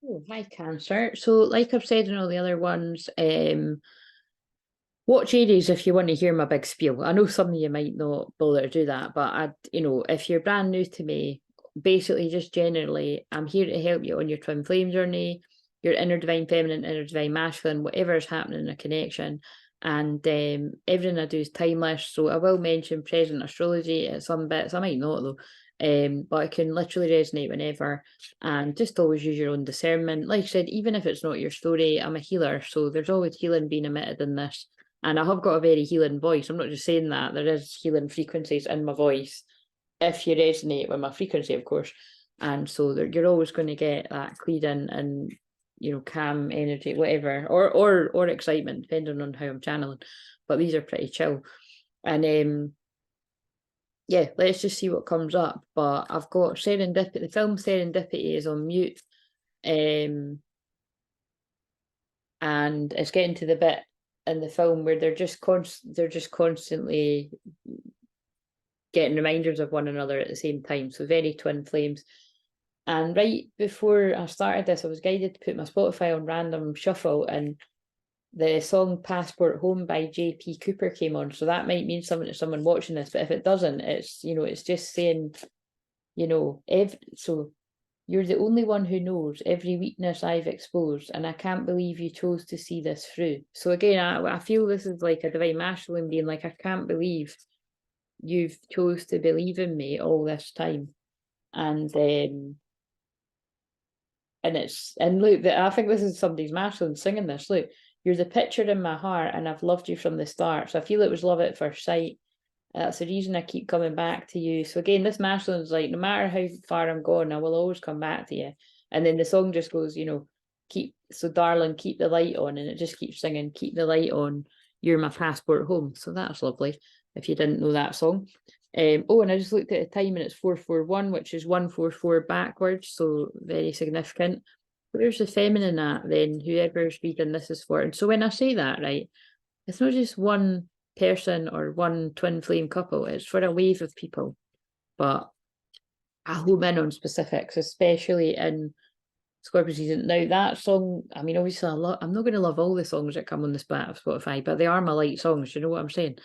Oh, hi, Cancer. So, like I've said in all the other ones, watch Aries if you want to hear my big spiel. I know some of you might not bother to do that, but if you're brand new to me, basically just generally, I'm here to help you on your twin flame journey, your inner divine feminine, inner divine masculine, whatever is happening in a connection. And everything I do is timeless. So I will mention present astrology at some bits. I might not though. But it can literally resonate whenever, and just always use your own discernment. Like I said, even if it's not your story, I'm a healer, so there's always healing being emitted in this. And I have got a very healing voice. I'm not just saying that. There is healing frequencies in my voice if you resonate with my frequency, of course. And so you're always going to get that clearing and calm energy, whatever, or excitement, depending on how I'm channeling. But these are pretty chill. And yeah, let's just see what comes up. But I've got Serendipity. The film Serendipity is on mute. And it's getting to the bit in the film where they're just constantly getting reminders of one another at the same time. So very twin flames. And right before I started this, I was guided to put my Spotify on random shuffle, and the song Passport Home by J.P. Cooper came on. So that might mean something to someone watching this, but if it doesn't, it's just saying, so you're the only one who knows every weakness I've exposed, and I can't believe you chose to see this through. So again, I feel this is like a divine masculine being like, I can't believe you've chose to believe in me all this time. And look, I think this is somebody's masculine singing this. Look, you're the picture in my heart, and I've loved you from the start. So I feel it was love at first sight. That's the reason I keep coming back to you. So again, this masculine's like, no matter how far I'm going, I will always come back to you. And then the song just goes, darling, keep the light on. And it just keeps singing, keep the light on. You're my passport home. So that's lovely, if you didn't know that song. And I just looked at the time, and it's 441, which is 144 backwards. So very significant. Where's the feminine at then? Whoever's reading this is for. And so when I say that, right, it's not just one person or one twin flame couple, it's for a wave of people. But I home in on specifics, especially in Scorpio season. Now that song, I mean, obviously I'm not going to love all the songs that come on the Spotify, but they are my light songs, you know what I'm saying?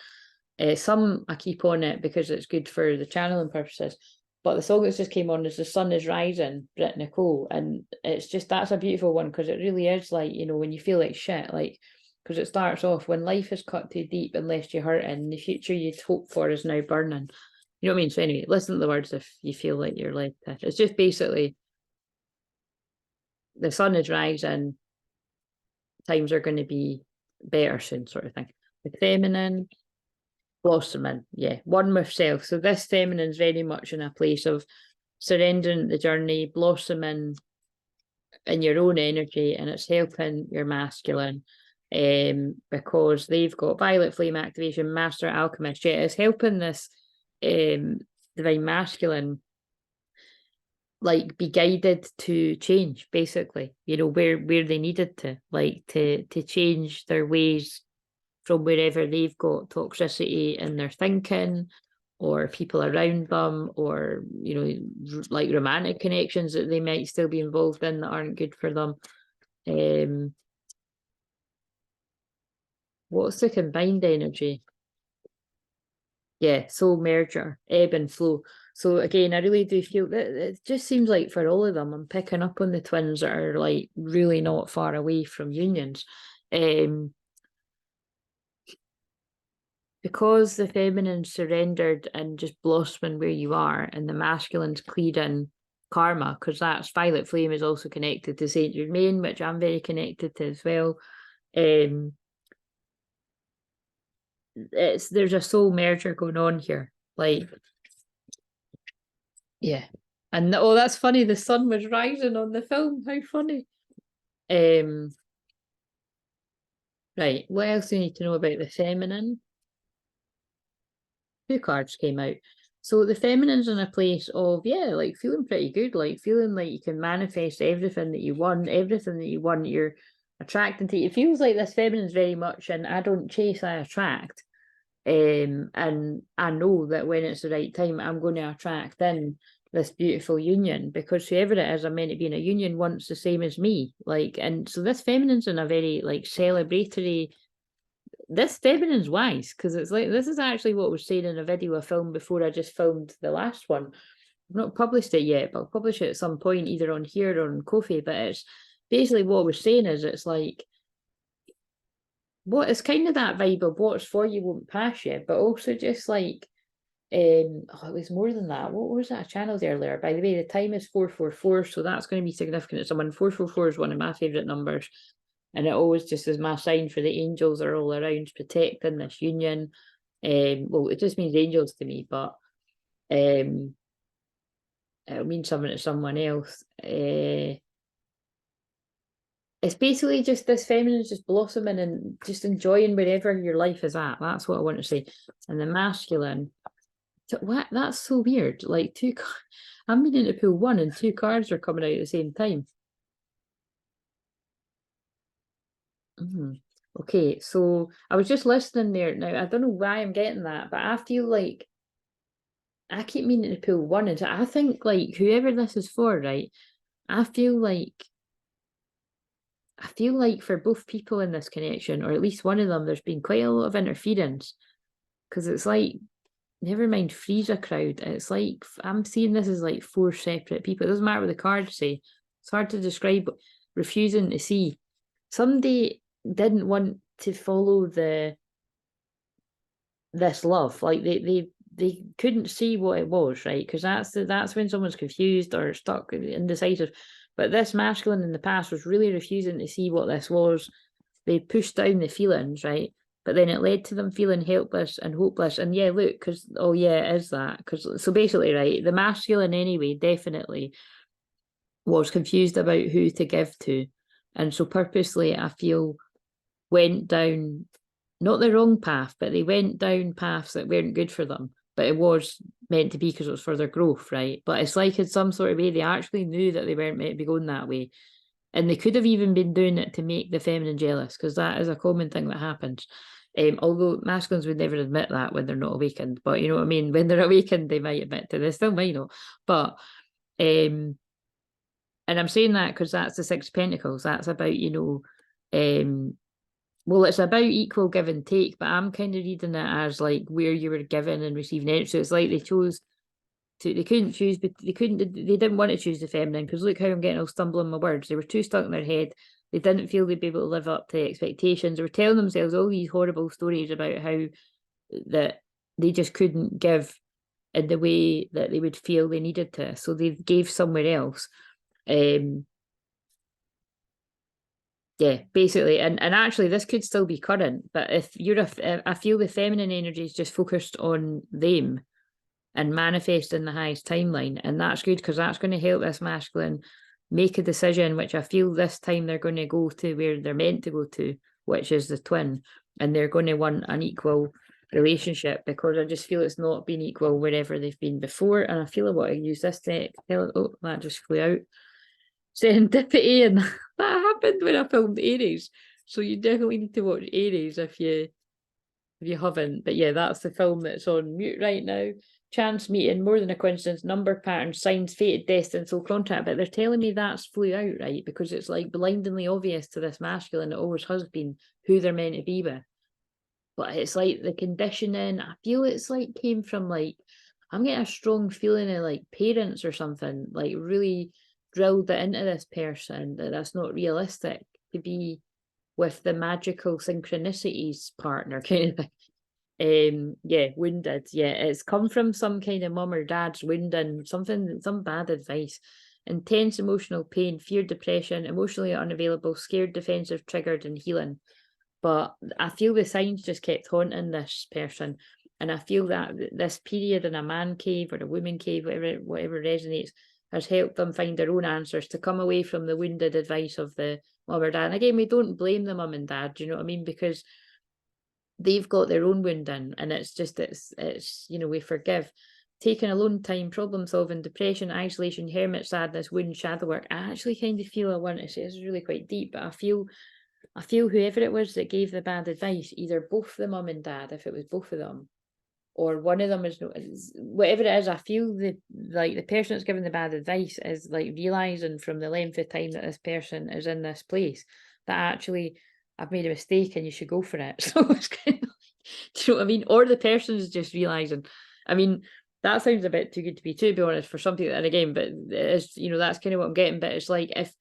Some I keep on it because it's good for the channeling purposes. But the song that just came on is The Sun Is Rising, Britt Nicole. And it's just, that's a beautiful one, because it really is like, when you feel like shit, like, because it starts off, when life is cut too deep and left you hurting, the future you'd hoped for is now burning. You know what I mean? So anyway, listen to the words if you feel like you're left. It's just basically, the sun is rising, times are going to be better soon, sort of thing. The feminine, blossoming, yeah, one with self. So this feminine is very much in a place of surrendering the journey, blossoming in your own energy, and it's helping your masculine, because they've got violet flame activation, master alchemist. Yeah, it's helping this divine masculine like be guided to change, basically, where they needed to, like, to change their ways from wherever they've got toxicity in their thinking, or people around them, or like romantic connections that they might still be involved in that aren't good for them. What's the combined energy? Yeah, soul merger, ebb and flow. So again, I really do feel that it just seems like for all of them, I'm picking up on the twins that are like really not far away from unions. Because the feminine surrendered and just blossoming where you are, and the masculine's clearing karma, because that's violet flame is also connected to Saint Germain, which I'm very connected to as well. There's a soul merger going on here, like, yeah. And that's funny, the sun was rising on the film, how funny. Right, what else do you need to know about the feminine? 2 cards came out. So the feminine's in a place of, yeah, like feeling pretty good, like feeling like you can manifest everything that you want, you're attracting to. It feels like this feminine's very much, and I don't chase, I attract. And I know that when it's the right time, I'm going to attract in this beautiful union, because whoever it is I'm meant to be in a union wants the same as me. Like, and so this feminine's in a very like celebratory, this feminine's wise, because it's like, this is actually what was saying in a video I filmed before I just filmed the last one. I've not published it yet, but I'll publish it at some point, either on here or on Ko-fi. But it's basically what we're saying is, it's like, what is kind of that vibe of what's for you won't pass you, but also just like, it was more than that. What was that I channeled earlier? By the way, the time is 444, so that's going to be significant to someone. 444 is one of my favourite numbers, and it always just is my sign for the angels are all around protecting this union. Well, it just means angels to me, but it'll mean something to someone else. It's basically just this feminine just blossoming and just enjoying wherever your life is at. That's what I want to say. And the masculine, what? That's so weird. Like I'm meaning to pull one and two cards are coming out at the same time. Okay, so I was just listening there. Now, I don't know why I'm getting that, but I feel like I keep meaning to pull one. And I think like whoever this is for, right? I feel like for both people in this connection, or at least one of them, there's been quite a lot of interference, because it's like, never mind freeze a crowd, it's like I'm seeing this as like four separate people. It doesn't matter what the cards say, it's hard to describe. Refusing to see, somebody didn't want to follow this love, like they couldn't see what it was, right? Because that's when someone's confused or stuck, indecisive. But this masculine in the past was really refusing to see what this was. They pushed down the feelings, right? But then it led to them feeling helpless and hopeless. And yeah, look, because, oh yeah, it is that. Because, so basically, right, the masculine anyway, definitely was confused about who to give to. And so purposely, I feel, went down, not the wrong path, but they went down paths that weren't good for them. But it was meant to be because it was for their growth, right? But it's like in some sort of way, they actually knew that they weren't meant to be going that way. And they could have even been doing it to make the feminine jealous, because that is a common thing that happens. Although masculines would never admit that when they're not awakened. But you know what I mean? When they're awakened, they might admit to this. They still might not. But, and I'm saying that because that's the Six of Pentacles. That's about, well, it's about equal give and take, but I'm kind of reading it as like where you were giving and receiving it. So it's like they chose to, they couldn't choose, but they didn't want to choose the feminine, because look how I'm getting all stumbling my words. They were too stuck in their head. They didn't feel they'd be able to live up to expectations. They were telling themselves all these horrible stories about how that they just couldn't give in the way that they would feel they needed to. So they gave somewhere else. Yeah, basically, and actually this could still be current, but if you're I feel the feminine energy is just focused on them and manifest in the highest timeline, and that's good, because that's going to help this masculine make a decision, which I feel this time they're going to go to where they're meant to go to, which is the twin, and they're going to want an equal relationship, because I just feel it's not been equal wherever they've been before. And I feel I want to use this deck. Oh, that just flew out. Serendipity, and that happened when I filmed Aries, so you definitely need to watch Aries if you haven't. But yeah, that's the film that's on mute right now. Chance meeting, more than a coincidence, number patterns, signs, fated, destined, soul contract. But they're telling me that's flew out, right? Because it's like blindingly obvious to this masculine, it always has been, who they're meant to be with. But it's like the conditioning, I feel it's like came from like, I'm getting a strong feeling of like parents or something, like really drilled it into this person that that's not realistic to be with the magical synchronicities partner kind of thing. Yeah, wounded. Yeah, it's come from some kind of mum or dad's wounding, some bad advice. Intense emotional pain, fear, depression, emotionally unavailable, scared, defensive, triggered, and healing. But I feel the signs just kept haunting this person. And I feel that this period in a man cave or a woman cave, whatever resonates, has helped them find their own answers, to come away from the wounded advice of the mum or dad. And again, we don't blame the mum and dad, you know what I mean? Because they've got their own wounding, and it's we forgive. Taking alone time, problem solving, depression, isolation, hermit, sadness, wound, shadow work. I actually kind of feel, I want to say, this is really quite deep, but I feel whoever it was that gave the bad advice, either both the mum and dad, if it was both of them, or one of them is whatever it is. I feel the person that's giving the bad advice is like realizing from the length of time that this person is in this place that actually I've made a mistake and you should go for it. So it's kind of do you know what I mean? Or the person's just realizing. I mean, that sounds a bit too good to be true, to be honest, for something that, and again, but it's, you know, that's kind of what I'm getting. But it's like, if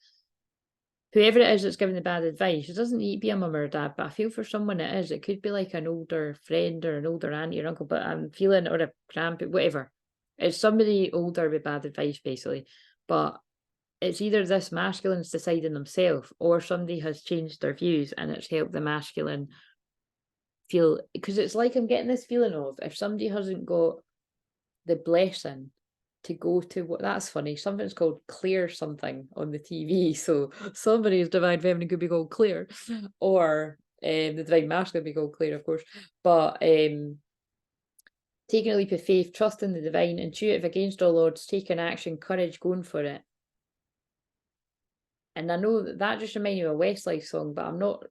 whoever it is that's giving the bad advice, it doesn't need to be a mum or a dad, but I feel for someone it is. It could be like an older friend or an older auntie or uncle, but I'm feeling, or a grandpa, whatever. It's somebody older with bad advice, basically. But it's either this masculine's deciding themselves, or somebody has changed their views and it's helped the masculine feel, because it's like I'm getting this feeling of, if somebody hasn't got the blessing to go to what, that's funny, something's called Clair something on the TV, so somebody's divine feminine could be called Clair, or the divine masculine could be called Clair, of course, but taking a leap of faith, trusting the divine, intuitive against all odds, taking action, courage, going for it. And I know that just reminded me of a Westlife song, but I'm not,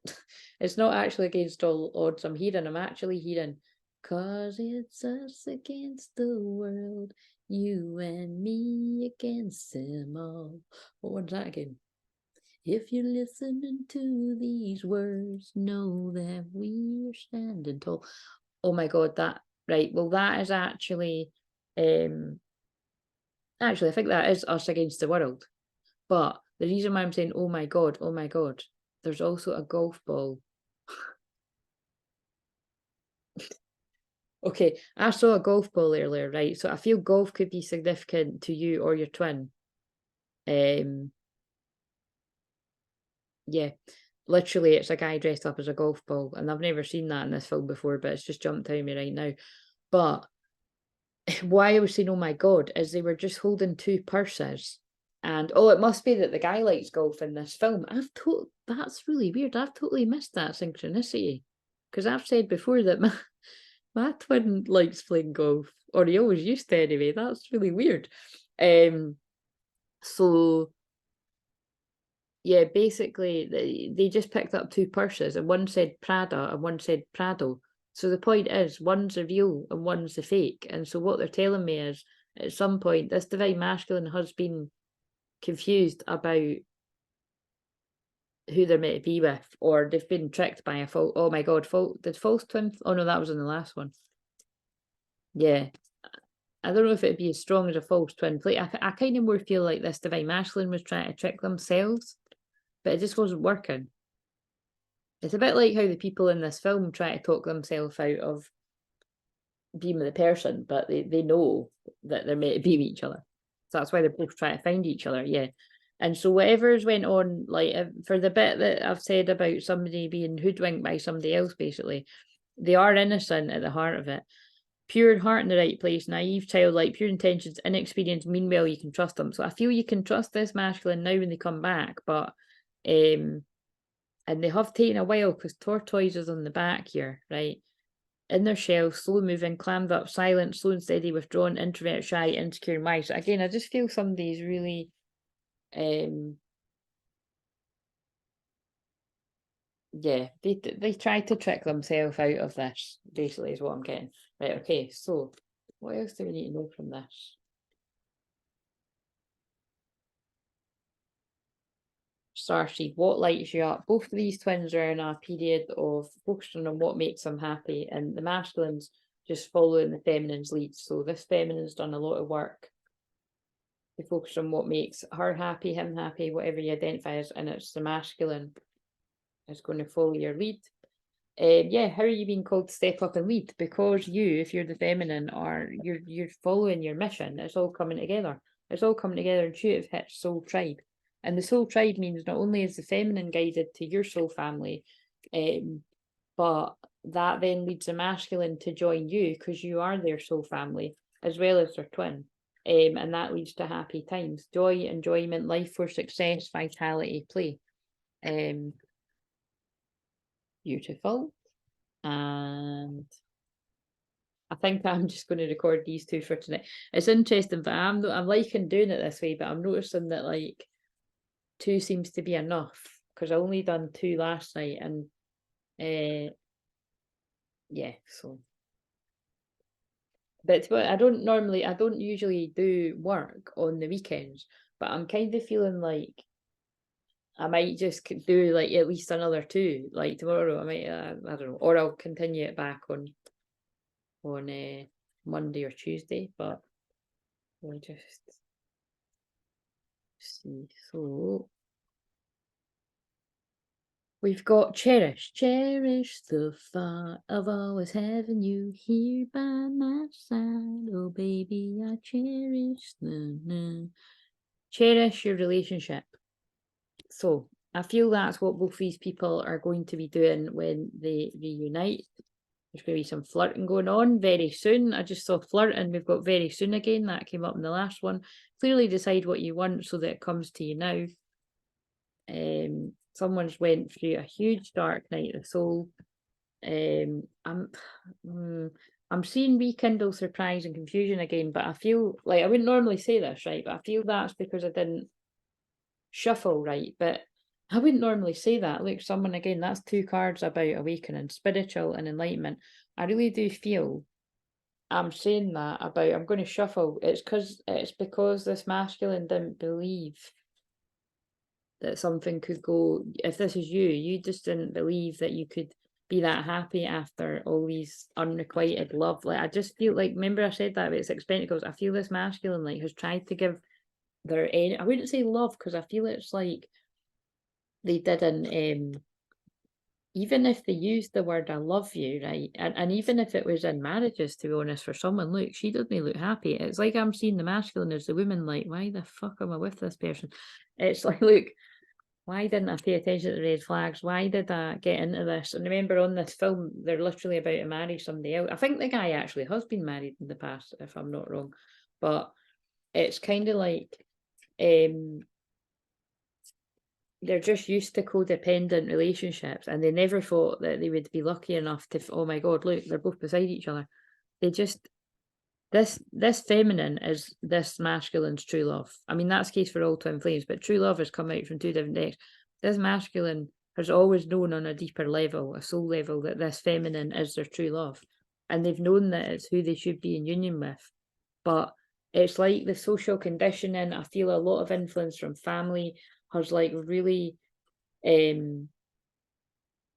it's not actually against all odds I'm actually hearing, 'cause it's us against the world, you and me against them all. What one's that again? If you're listening to these words, know that we're standing tall. Oh my God, that, right, well that is actually, actually I think that is us against the world. But the reason why I'm saying, oh my God, there's also a golf ball. Okay, I saw a golf ball earlier, right? So I feel golf could be significant to you or your twin. Yeah, literally it's a guy dressed up as a golf ball, and I've never seen that in this film before, but it's just jumped out at me right now. But why I was saying, oh my God, is they were just holding two purses. And oh, it must be that the guy likes golf in this film. That's really weird. I've totally missed that synchronicity. Because I've said before that my twin likes playing golf, or he always used to anyway. That's really weird. So yeah, basically they just picked up two purses, and one said Prada and one said Prado. So the point is, one's the real and one's the fake. And so what they're telling me is, at some point, this divine masculine has been confused about who they're meant to be with, or they've been tricked by a false, oh my God, did false twin, oh no, that was in the last one. Yeah. I don't know if it'd be as strong as a false twin flame. I kind of more feel like this divine masculine was trying to trick themselves, but it just wasn't working. It's a bit like how the people in this film try to talk themselves out of being with the person, but they know that they're meant to be with each other. So that's why they're both trying to find each other, yeah. And so whatever's went on, like for the bit that I've said about somebody being hoodwinked by somebody else, basically, they are innocent at the heart of it. Pure heart in the right place, naive, childlike, pure intentions, inexperienced, mean well, you can trust them. So I feel you can trust this masculine now when they come back, but and they have taken a while because tortoise is on the back here, right? In their shell, slow moving, clammed up, silent, slow and steady, withdrawn, introvert, shy, insecure, and wise. So again, I just feel somebody's really yeah, they tried to trick themselves out of this, basically, is what I'm getting. Right, okay, so what else do we need to know from this? Starseed, what lights you up? Both of these twins are in a period of focusing on what makes them happy, and the masculine's just following the feminine's lead. So this feminine's done a lot of work to focus on what makes her happy, him happy, whatever you identify as, and it's the masculine is going to follow your lead. Yeah, how are you being called to step up and lead? Because you, if you're the feminine, are you're following your mission. It's all coming together. It's all coming together. Intuitive hits soul tribe, and the soul tribe means not only is the feminine guided to your soul family, but that then leads the masculine to join you because you are their soul family as well as their twin. And that leads to happy times, joy, enjoyment, life for success, vitality, play. Beautiful. And I think I'm just going to record these two for tonight. It's interesting, but I'm liking doing it this way, but I'm noticing that like 2 seems to be enough because I only done 2 last night, and yeah, so But I don't usually do work on the weekends, but I'm kind of feeling like I might just do like at least another 2, like tomorrow. I might, I don't know, or I'll continue it back on Monday or Tuesday. But we'll just see. So we've got cherish the thought of always having you here by my side. Oh baby, I cherish your relationship. So I feel that's what both these people are going to be doing when they reunite. There's going to be some flirting going on very soon. I just saw flirting. We've got very soon again. That came up in the last one. Clearly decide what you want so that it comes to you now. Someone's went through a huge dark night of the soul. I'm seeing rekindle surprise and confusion again, but I feel like I wouldn't normally say this, right? But I feel that's because I didn't shuffle right. But I wouldn't normally say that. Look, someone again, that's 2 cards about awakening, spiritual and enlightenment. I really do feel I'm saying that about I'm going to shuffle. It's because this masculine didn't believe that something could go. If this is you just didn't believe that you could be that happy after all these unrequited love. Like I just feel like, remember I said that about 6 Pentacles. I feel this masculine like has tried to give their I wouldn't say love, because I feel it's like they didn't even if they used the word I love you, right? And even if it was in marriages, to be honest, for someone, look, she doesn't look happy. It's like I'm seeing the masculine as the woman, like, why the fuck am I with this person? It's like, look, why didn't I pay attention to the red flags? Why did I get into this? And remember, on this film, they're literally about to marry somebody else. I think the guy actually has been married in the past, if I'm not wrong. But it's kind of like they're just used to codependent relationships, and they never thought that they would be lucky enough to, oh my God, look, they're both beside each other. They just, this feminine is this masculine's true love. I mean, that's the case for all twin flames, but true love has come out from 2 different decks. This masculine has always known on a deeper level, a soul level, that this feminine is their true love. And they've known that it's who they should be in union with. But it's like the social conditioning. I feel a lot of influence from family has like really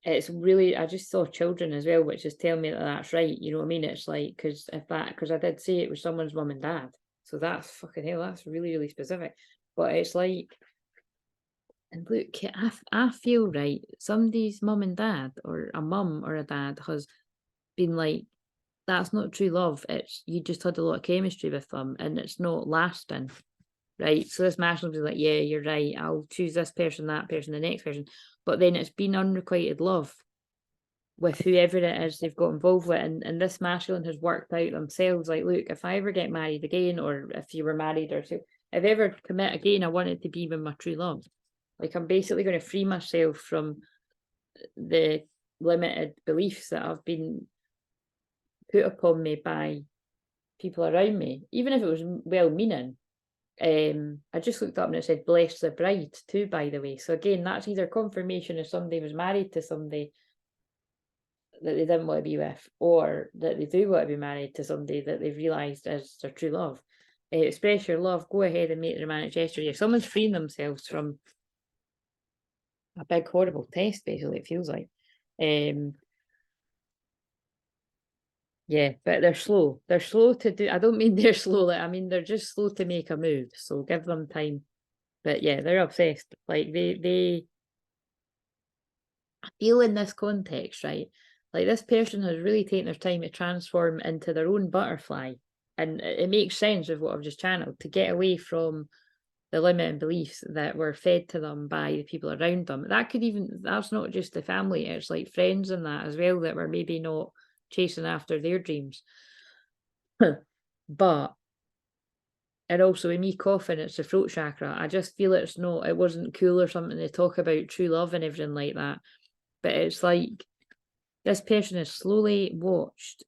it's really, I just saw children as well, which is telling me that that's right. You know what I mean? It's like, because I did say it was someone's mum and dad, so that's fucking hell, that's really, really specific. But it's like, and look, I feel right, somebody's mum and dad, or a mum or a dad, has been like, that's not true love, it's you just had a lot of chemistry with them and it's not lasting. Right, so this masculine will be like, yeah, you're right, I'll choose this person, that person, the next person. But then it's been unrequited love with whoever it is they've got involved with. And this masculine has worked out themselves, like, look, if I ever get married again, or if you were married, or so, if I ever commit again, I want it to be with my true love. Like, I'm basically going to free myself from the limited beliefs that have been put upon me by people around me, even if it was well-meaning. I just looked up and it said bless the bride too, by the way. So again, that's either confirmation if somebody was married to somebody that they didn't want to be with, or that they do want to be married to somebody that they've realised is their true love. Express your love, go ahead and make the romantic gesture. If someone's freeing themselves from a big horrible test, basically, it feels like. Yeah, but they're slow. They're slow to do. I don't mean they're slow. I mean, they're just slow to make a move. So give them time. But yeah, they're obsessed. Like they I feel in this context, right? Like this person has really taken their time to transform into their own butterfly. And it makes sense with what I've just channeled, to get away from the limiting beliefs that were fed to them by the people around them. That's not just the family, it's like friends and that as well, that were maybe not chasing after their dreams. But, and also in me coughing, it's the throat chakra. I just feel it wasn't cool or something to talk about true love and everything like that. But it's like this person has slowly watched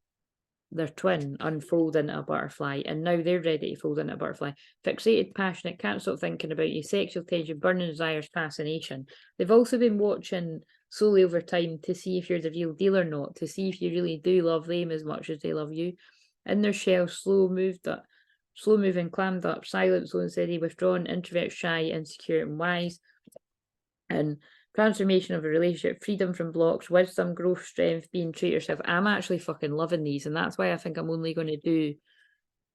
their twin unfold into a butterfly, and now they're ready to fold into a butterfly. Fixated, passionate, can't stop thinking about you, sexual tension, burning desires, fascination. They've also been watching slowly over time to see if you're the real deal or not, to see if you really do love them as much as they love you. in their shell, slow moving, clammed up, silent, slow and steady, withdrawn, introvert, shy, insecure, and wise. And transformation of a relationship, freedom from blocks, wisdom, growth, strength, being true to yourself. I'm actually fucking loving these, and that's why I think I'm only going to do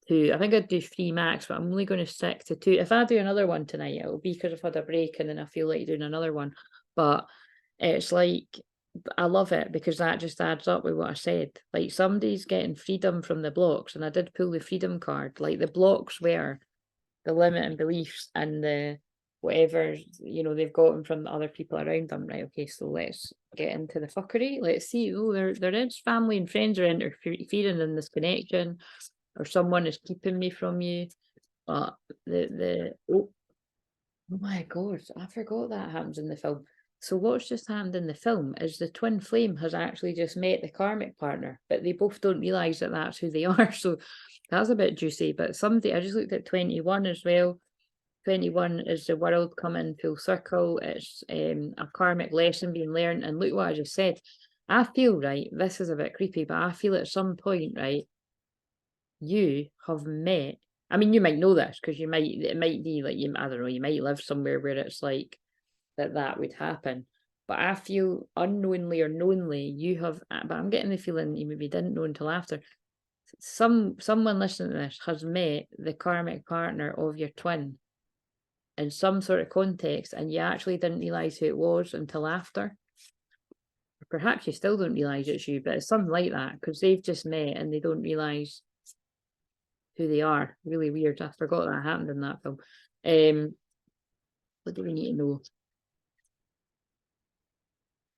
2. I think I'd do 3 max, but I'm only going to stick to 2. If I do another one tonight, it'll be because I've had a break and then I feel like doing another one. But it's like, I love it because that just adds up with what I said. Like, somebody's getting freedom from the blocks, and I did pull the freedom card. Like, the blocks were the limiting beliefs and the whatever, you know, they've gotten from the other people around them. Right, okay, so let's get into the fuckery. Let's see. Oh, there is family and friends are interfering in this connection, or someone is keeping me from you. But oh my god, I forgot that happens in the film. So what's just happened in the film is the twin flame has actually just met the karmic partner, but they both don't realise that that's who they are. So that's a bit juicy. But somebody, I just looked at 21 as well. 21 is the world coming full circle. It's a karmic lesson being learned. And look what I just said. I feel, right, this is a bit creepy, but I feel at some point, right, you have met, I mean, you might know this because it might be like, I don't know, you might live somewhere where it's like that would happen. But I feel unknowingly or knowingly you have, but I'm getting the feeling you maybe didn't know until after. Someone listening to this has met the karmic partner of your twin in some sort of context, and you actually didn't realise who it was until after. Perhaps you still don't realise it's you, but it's something like that because they've just met and they don't realise who they are. Really weird. I forgot that happened in that film. What do we need to know?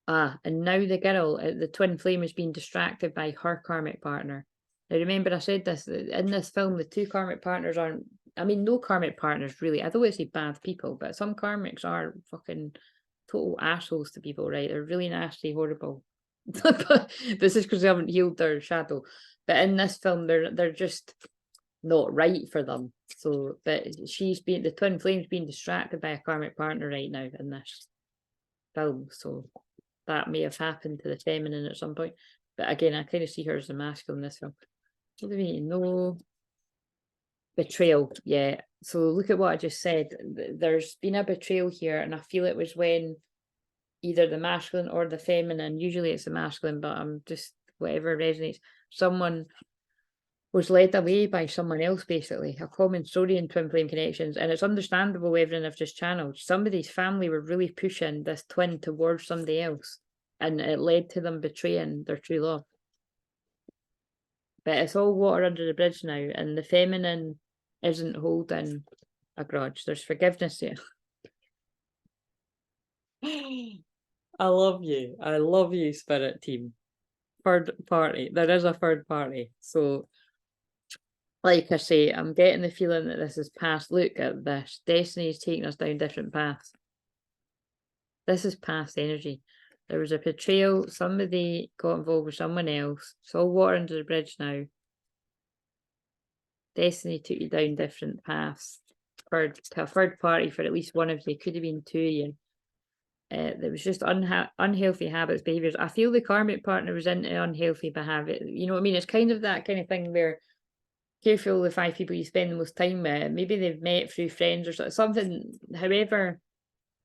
And now the girl, the twin flame, has been distracted by her karmic partner. Now remember I said this, in this film the 2 karmic partners aren't, I mean, no karmic partners really, I don't want to say bad people, but some karmics are fucking total assholes to people, right? They're really nasty, horrible. This is because they haven't healed their shadow. But in this film they're just not right for them. So, but the twin flame's being distracted by a karmic partner right now in this film. So that may have happened to the feminine at some point. But again, I kind of see her as the masculine in this film. What do we need to know? Betrayal, yeah. So look at what I just said. There's been a betrayal here, and I feel it was when either the masculine or the feminine, usually it's the masculine, but I'm just, whatever resonates, someone was led away by someone else, basically. A common story in twin flame connections, and it's understandable everything I've just channeled. Somebody's family were really pushing this twin towards somebody else, and it led to them betraying their true love. But it's all water under the bridge now, and the feminine isn't holding a grudge. There's forgiveness here. I love you. I love you, spirit team. Third party. There is a third party. So, like I say, I'm getting the feeling that this is past. Look at this. Destiny is taking us down different paths. This is past energy. There was a betrayal. Somebody got involved with someone else. It's all water under the bridge now. Destiny took you down different paths. To a third party for at least one of you. Could have been 2 of you. There was just unhealthy habits, behaviors. I feel the karmic partner was into unhealthy behavior. You know what I mean? It's kind of that kind of thing where careful the 5 people you spend the most time with. Maybe they've met through friends or something. However,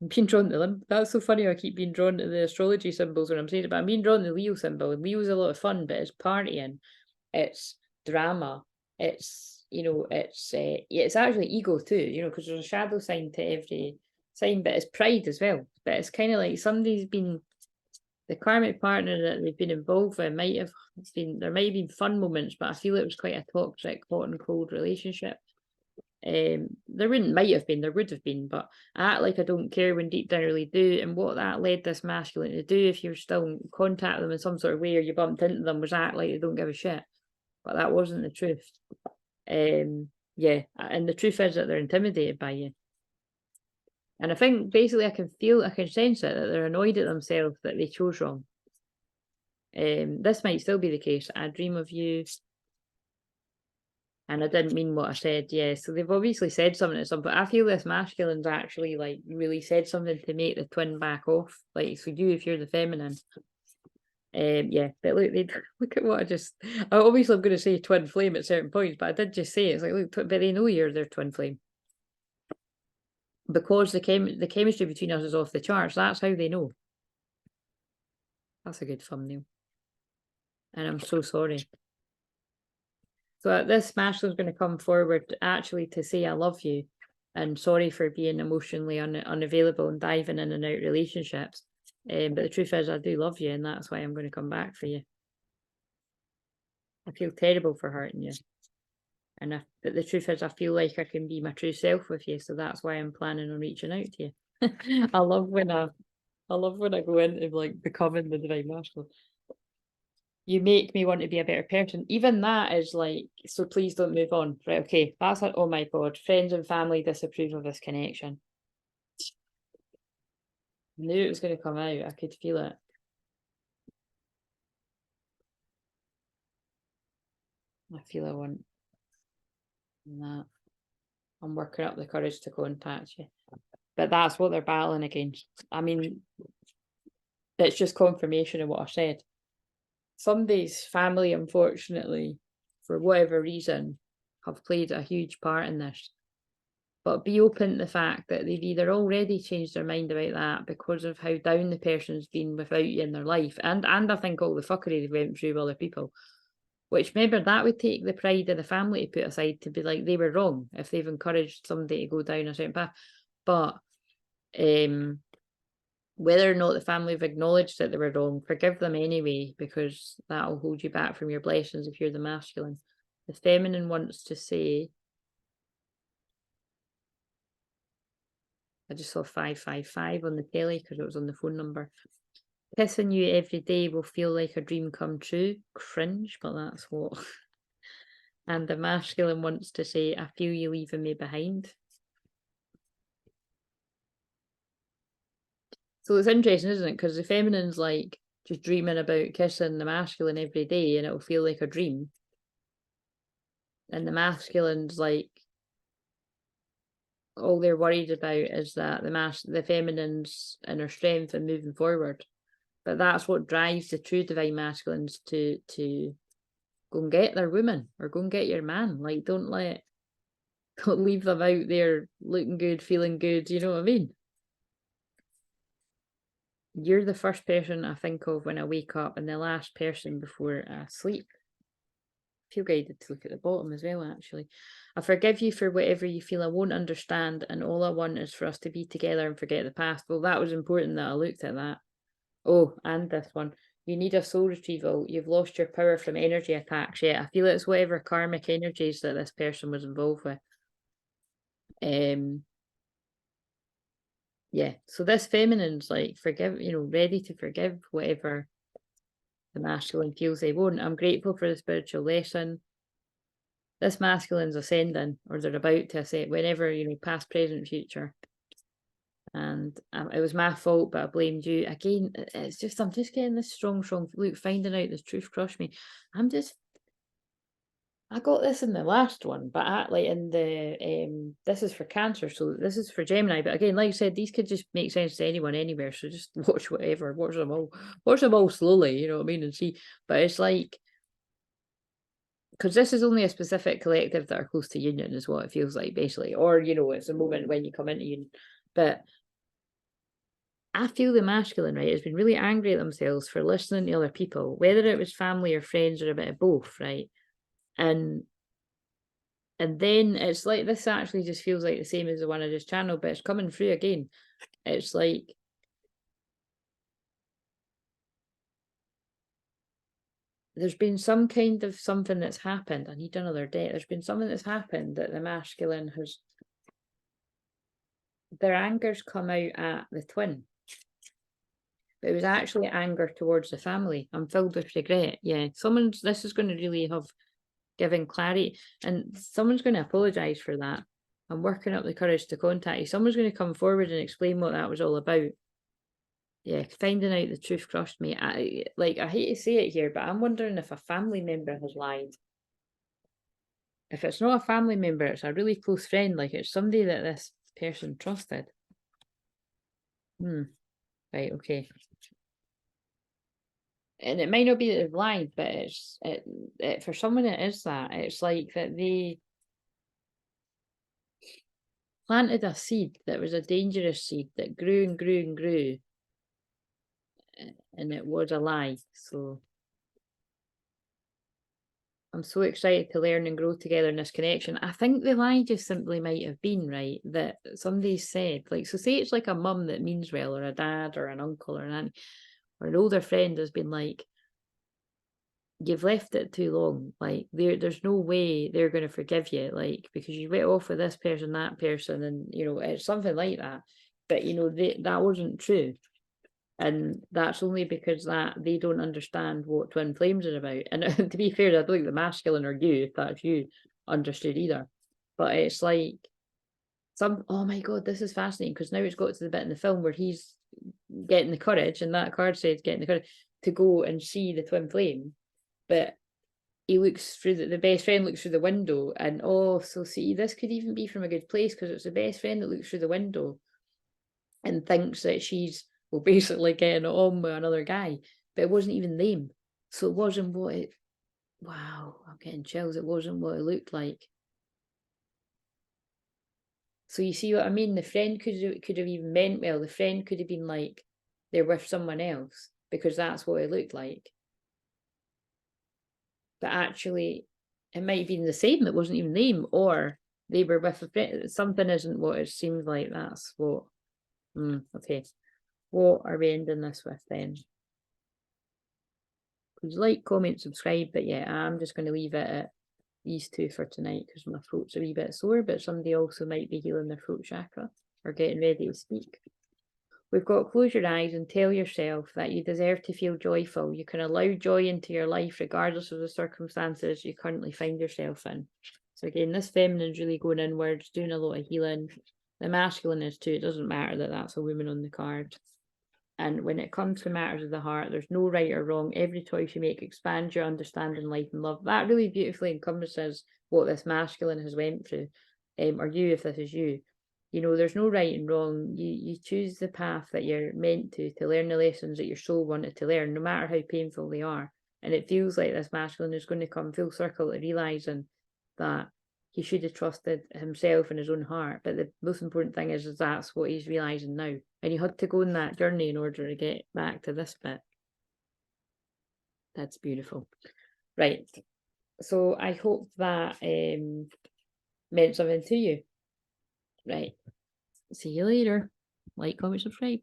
I'm being drawn to them. That's so funny. I keep being drawn to the astrology symbols when I'm saying it, but I'm being drawn to the Leo symbol. And Leo's a lot of fun, but it's partying, it's drama, it's, you know, it's actually ego too, you know, because there's a shadow sign to every sign, but it's pride as well. But it's kind of like somebody's been, the karmic partner that they've been involved with might have been, there might have been fun moments, but I feel it was quite a toxic, hot and cold relationship. There might have been, there would have been, but I act like I don't care when deep down I really do. And what that led this masculine to do, if you're still in contact with them in some sort of way or you bumped into them, was act like they don't give a shit. But that wasn't the truth. Yeah, and the truth is that they're intimidated by you. And I think basically I can sense it, that they're annoyed at themselves that they chose wrong. This might still be the case. I dream of you. And I didn't mean what I said, yeah. So they've obviously said something at some point. I feel this masculine's actually like really said something to make the twin back off. Like, so you, if you're the feminine. Yeah, but look, look at what I obviously I'm going to say twin flame at certain points, but I did just say it's like, look, but they know you're their twin flame. Because the chemistry between us is off the charts, that's how they know. That's a good thumbnail. And I'm so sorry. So this masculine's going to come forward actually to say I love you and sorry for being emotionally unavailable and diving in and out relationships. But the truth is I do love you, and that's why I'm going to come back for you. I feel terrible for hurting you. But the truth is I feel like I can be my true self with you, so that's why I'm planning on reaching out to you. I love when I go into like becoming the divine masculine. You make me want to be a better person. Even that is like, so please don't move on. Right, okay. That's like, oh my God. Friends and family disapprove of this connection. I knew it was going to come out. I could feel it. I feel I want that. I'm working up the courage to contact you. But that's what they're battling against. I mean, it's just confirmation of what I said. Somebody's family, unfortunately, for whatever reason, have played a huge part in this. But be open to the fact that they've either already changed their mind about that because of how down the person's been without you in their life, and I think all the fuckery they've went through with other people, which maybe that would take the pride of the family to put aside, to be like they were wrong if they've encouraged somebody to go down a certain path. But whether or not the family have acknowledged that they were wrong, forgive them anyway, because that'll hold you back from your blessings if you're the masculine. The feminine wants to say, I just saw 555 on the telly because it was on the phone number. Kissing you every day will feel like a dream come true. Cringe, but that's what. And the masculine wants to say, I feel you leaving me behind. So it's interesting, isn't it? Because the feminine's like just dreaming about kissing the masculine every day and it'll feel like a dream. And the masculine's like, all they're worried about is that the feminine's inner strength and moving forward. But that's what drives the true divine masculines to go and get their woman or go and get your man. Like, don't leave them out there looking good, feeling good. You know what I mean? You're the first person I think of when I wake up and the last person before I sleep. I feel guided to look at the bottom as well, actually. I forgive you for whatever you feel I won't understand, and all I want is for us to be together and forget the past. Well, that was important that I looked at that. Oh, and this one. You need a soul retrieval. You've lost your power from energy attacks. Yeah, I feel it's whatever karmic energies that this person was involved with. Yeah, so this feminine's like ready to forgive whatever the masculine feels they won't. I'm grateful for the spiritual lesson. This masculine's ascending, or they're about to ascend, whenever, past, present, future. And it was my fault, but I blamed you. Again, it's just, I'm just getting this strong, look, finding out this truth crushed me. I got this in the last one, but in the, this is for Cancer, so this is for Gemini. But again, like I said, these could just make sense to anyone, anywhere. So just watch whatever, watch them all slowly, you know what I mean, and see. But it's like, because this is only a specific collective that are close to union, is what it feels like, basically. Or, it's a moment when you come into union. But I feel the masculine, right, has been really angry at themselves for listening to other people, whether it was family or friends or a bit of both, right? And then it's like, this actually just feels like the same as the one I just channeled, but it's coming through again. It's like, there's been some kind of something that's happened. I need another day. There's been something that's happened that the masculine has, their anger's come out at the twin. But it was actually anger towards the family. I'm filled with regret. Yeah, this is going to really have given clarity, and someone's going to apologise for that. I'm working up the courage to contact you. Someone's going to come forward and explain what that was all about. Yeah, finding out the truth crushed me. I hate to say it here, but I'm wondering if a family member has lied. If it's not a family member, it's a really close friend, like it's somebody that this person trusted. Right, okay. and it might not be that they've lied, but it for someone it is that. It's like that they planted a seed that was a dangerous seed that grew and grew and grew, and it was a lie. So I'm so excited to learn and grow together in this connection. I think the lie just simply might have been, right, that somebody said, like, so say it's like a mum that means well, or a dad, or an uncle, or an auntie, or an older friend has been like, you've left it too long. Like, there's no way they're going to forgive you, like, because you went off with this person, that person, and, you know, it's something like that. But, you know, that wasn't true. And that's only because that they don't understand what twin flames are about. And to be fair, I don't think the masculine or you, if that's you, understood either. But it's like oh my god, this is fascinating, because now it's got to the bit in the film where he's getting the courage, and that card says getting the courage to go and see the twin flame. But he looks through the best friend looks through the window, and oh, so see, this could even be from a good place, because it's the best friend that looks through the window and thinks that she's, well, basically getting it on with another guy, but it wasn't even them. So it wasn't what it, wow, I'm getting chills. It wasn't what it looked like. So you see what I mean? The friend could have even meant well. The friend could have been like, they're with someone else, because that's what it looked like. But actually, it might have been the same. It wasn't even them, or they were with a friend. Something isn't what it seems like. That's what. Okay. What are we ending this with then? Please like, comment, subscribe. But yeah, I'm just going to leave it at these two for tonight, because my throat's a wee bit sore, but somebody also might be healing their throat chakra or getting ready to speak. We've got close your eyes and tell yourself that you deserve to feel joyful. You can allow joy into your life regardless of the circumstances you currently find yourself in. So again, this feminine is really going inwards, doing a lot of healing. The masculine is too. It doesn't matter that that's a woman on the card. And when it comes to matters of the heart, there's no right or wrong. Every choice you make expands your understanding, life, and love. That really beautifully encompasses what this masculine has went through, or you, if this is you. You know, there's no right and wrong. You choose the path that you're meant to learn the lessons that your soul wanted to learn, no matter how painful they are. And it feels like this masculine is going to come full circle to realizing that he should have trusted himself and his own heart. But the most important thing is that's what he's realizing now. And he had to go on that journey in order to get back to this bit. That's beautiful. Right. So I hope that meant something to you. Right. See you later. Like, comment, subscribe.